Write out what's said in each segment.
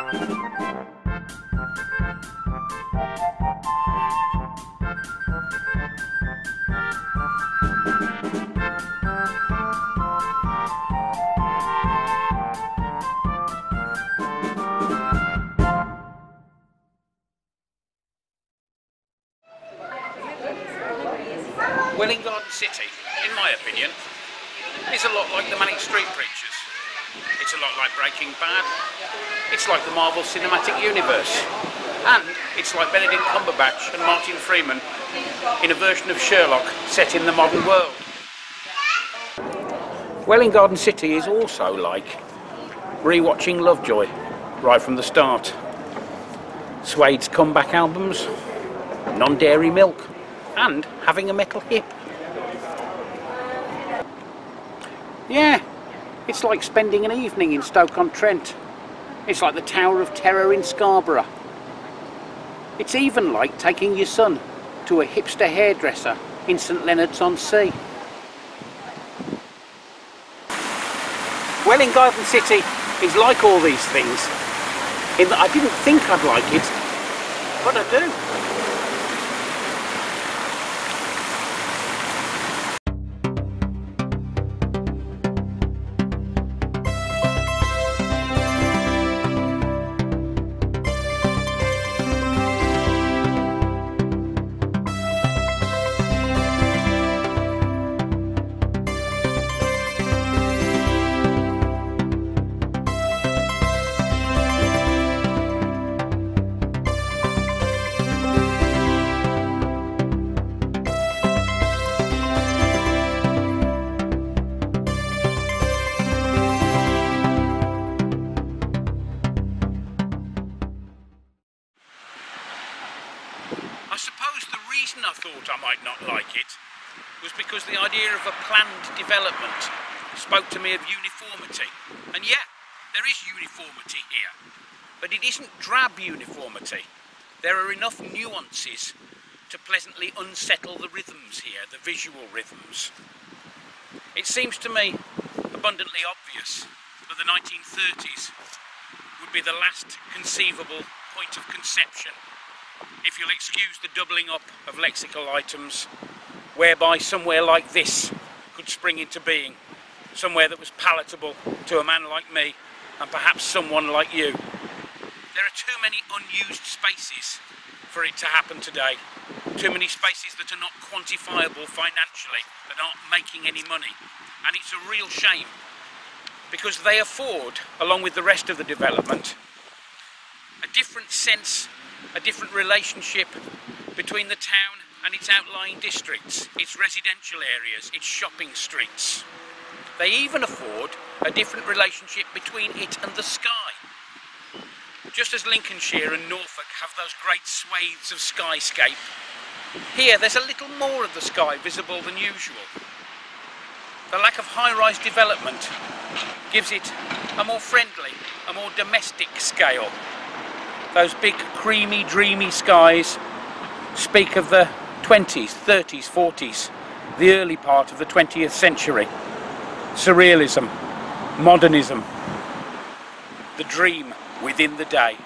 Welwyn Garden City, in my opinion, is a lot like the Manic Street Preachers. It's a lot like Breaking Bad. It's like the Marvel Cinematic Universe. And it's like Benedict Cumberbatch and Martin Freeman in a version of Sherlock set in the modern world. Welwyn Garden City is also like rewatching Lovejoy right from the start. Suede's comeback albums, non-dairy milk, and having a metal hip. Yeah, it's like spending an evening in Stoke-on-Trent. It's like the Tower of Terror in Scarborough. It's even like taking your son to a hipster hairdresser in St Leonards-on-Sea. Welwyn Garden City is like all these things, in that I didn't think I'd like it, but I do. I suppose the reason I thought I might not like it was because the idea of a planned development spoke to me of uniformity. And yeah, there is uniformity here, but it isn't drab uniformity. There are enough nuances to pleasantly unsettle the rhythms here, the visual rhythms. It seems to me abundantly obvious that the 1930s would be the last conceivable point of conception, if you'll excuse the doubling up of lexical items, whereby somewhere like this could spring into being, somewhere that was palatable to a man like me and perhaps someone like you. There are too many unused spaces for it to happen today, too many spaces that are not quantifiable financially, that aren't making any money, and it's a real shame because they afford, along with the rest of the development, a different sense, a different relationship between the town and its outlying districts, its residential areas, its shopping streets. They even afford a different relationship between it and the sky. Just as Lincolnshire and Norfolk have those great swathes of skyscape, here there's a little more of the sky visible than usual. The lack of high-rise development gives it a more friendly, a more domestic scale. Those big, creamy, dreamy skies speak of the 20s, 30s, 40s, the early part of the 20th century. Surrealism, modernism, the dream within the day.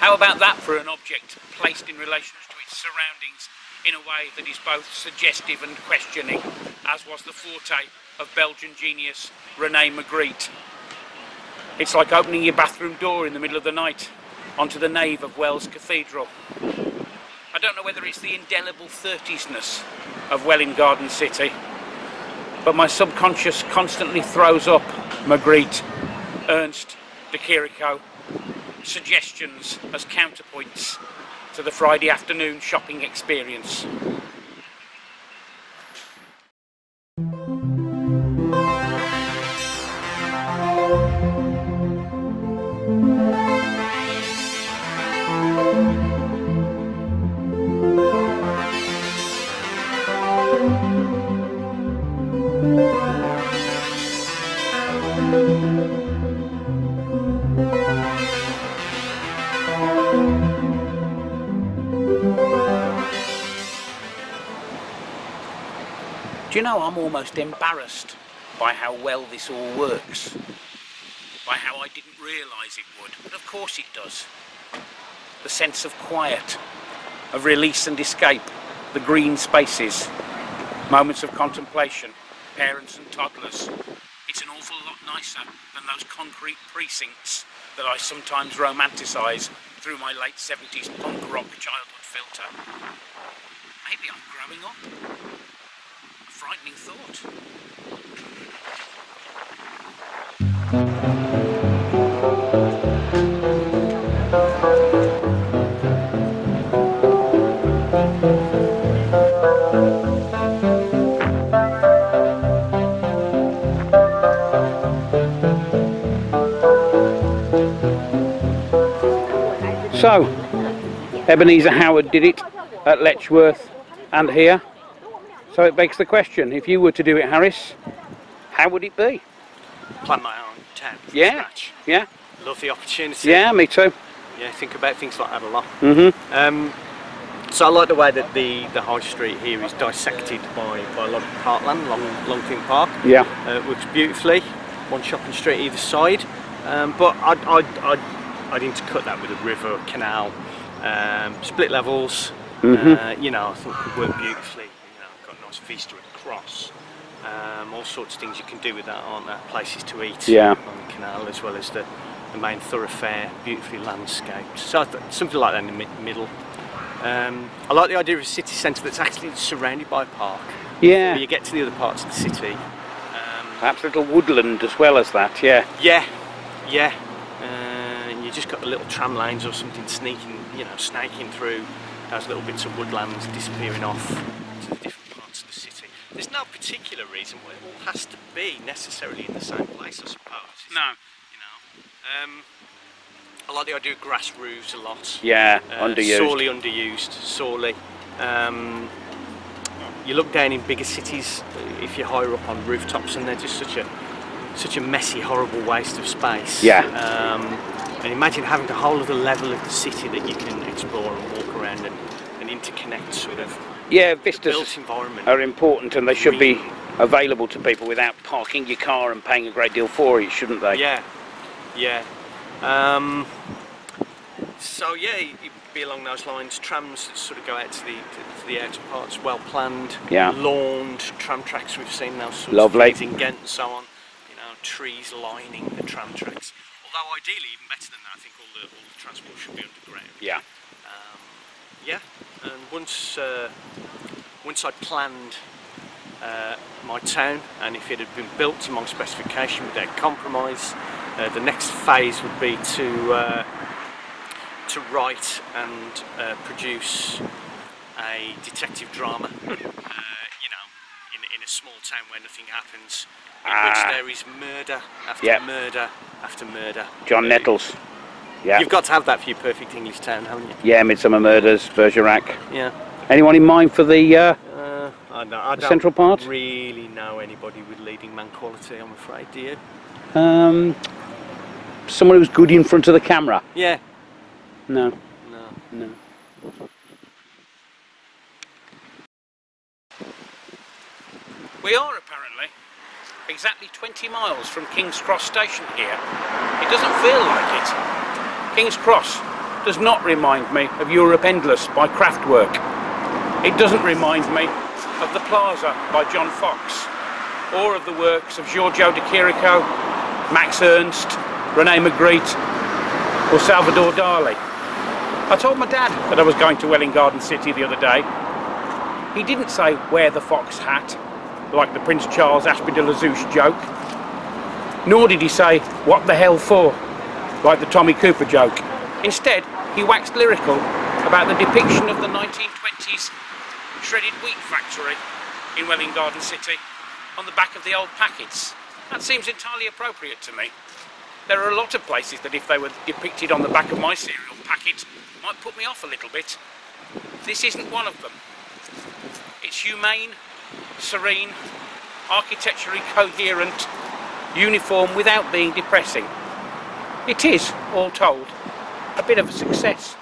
How about that for an object placed in relation to its surroundings in a way that is both suggestive and questioning, as was the forte of Belgian genius René Magritte. It's like opening your bathroom door in the middle of the night onto the nave of Wells Cathedral. I don't know whether it's the indelible 30s-ness of Welwyn Garden City, but my subconscious constantly throws up Magritte, Ernst, de Chirico suggestions as counterpoints to the Friday afternoon shopping experience. Do you know, I'm almost embarrassed by how well this all works, by how I didn't realise it would, but of course it does. The sense of quiet, of release and escape, the green spaces, moments of contemplation, parents and toddlers. It's an awful lot nicer than those concrete precincts that I sometimes romanticise through my late 70s punk rock childhood filter. Maybe I'm growing up. Frightening thought. So, Ebenezer Howard did it at Letchworth and here. So it begs the question, if you were to do it, Harris, how would it be? Plan my own town from Yeah, scratch. yeah. Love the opportunity. Yeah, me too. Yeah, think about things like that a lot. Mm-hmm. So I like the way that the high street here is dissected by a lot of parkland, Longfin Park. Yeah. It works beautifully. One shopping street either side. But I'd intercut that with a river, canal, split levels. Mm-hmm. You know, I think could work beautifully. Got a nice vista across, all sorts of things you can do with that, aren't there? Places to eat Yeah. on the canal, as well as the main thoroughfare, beautifully landscaped. So something like that in the middle. I like the idea of a city centre that's actually surrounded by a park. Yeah. Where you get to the other parts of the city. Perhaps a little woodland as well as that, yeah. Yeah, yeah. And you just got the little tram lanes or something sneaking, snaking through those little bits of woodlands, disappearing off to the different parts of the city. There's no particular reason why it all has to be necessarily in the same place, I suppose. No. I like the idea of grass roofs a lot. Yeah, underused. Sorely underused, sorely. You look down in bigger cities, if you're higher up on rooftops, and they're just such a messy, horrible waste of space. Yeah. And imagine having a whole other level of the city that you can explore and walk around and interconnect sort of. Yeah, built vistas environment. are important, and they should be available to people without parking your car and paying a great deal for it, shouldn't they? Yeah, yeah. So yeah, you'd be along those lines. Trams that sort of go out to the outer parts, well planned, Yeah. lawned tram tracks. We've seen those sorts Lovely. of things in Ghent and so on. Trees lining the tram tracks. Although ideally, even better than that, I think all the transport should be underground. Yeah. Yeah, and once I planned my town, and if it had been built to my specification without compromise, the next phase would be to write and produce a detective drama. In a small town where nothing happens, in which there is murder after murder after murder. John Nettles. Yeah. You've got to have that for your perfect English town, haven't you? Yeah, Midsummer Murders, Bergerac. Yeah. Anyone in mind for the I don't central part? Really know anybody with leading man quality, I'm afraid. Do you? Someone who's good in front of the camera? Yeah. No. No. We are apparently exactly 20 miles from King's Cross station here. It doesn't feel like it. King's Cross does not remind me of Europe Endless by Kraftwerk. It doesn't remind me of the Plaza by John Fox, or of the works of Giorgio de Chirico, Max Ernst, René Magritte, or Salvador Dali. I told my dad that I was going to Welwyn Garden City the other day. He didn't say, "Wear the fox hat," like the Prince Charles Ashby de la Zouch joke. Nor did he say, "What the hell for?" like the Tommy Cooper joke. Instead, he waxed lyrical about the depiction of the 1920s shredded wheat factory in Welwyn Garden City on the back of the old packets. That seems entirely appropriate to me. There are a lot of places that if they were depicted on the back of my cereal packet might put me off a little bit. This isn't one of them. It's humane, serene, architecturally coherent, uniform without being depressing. It is, all told, a bit of a success.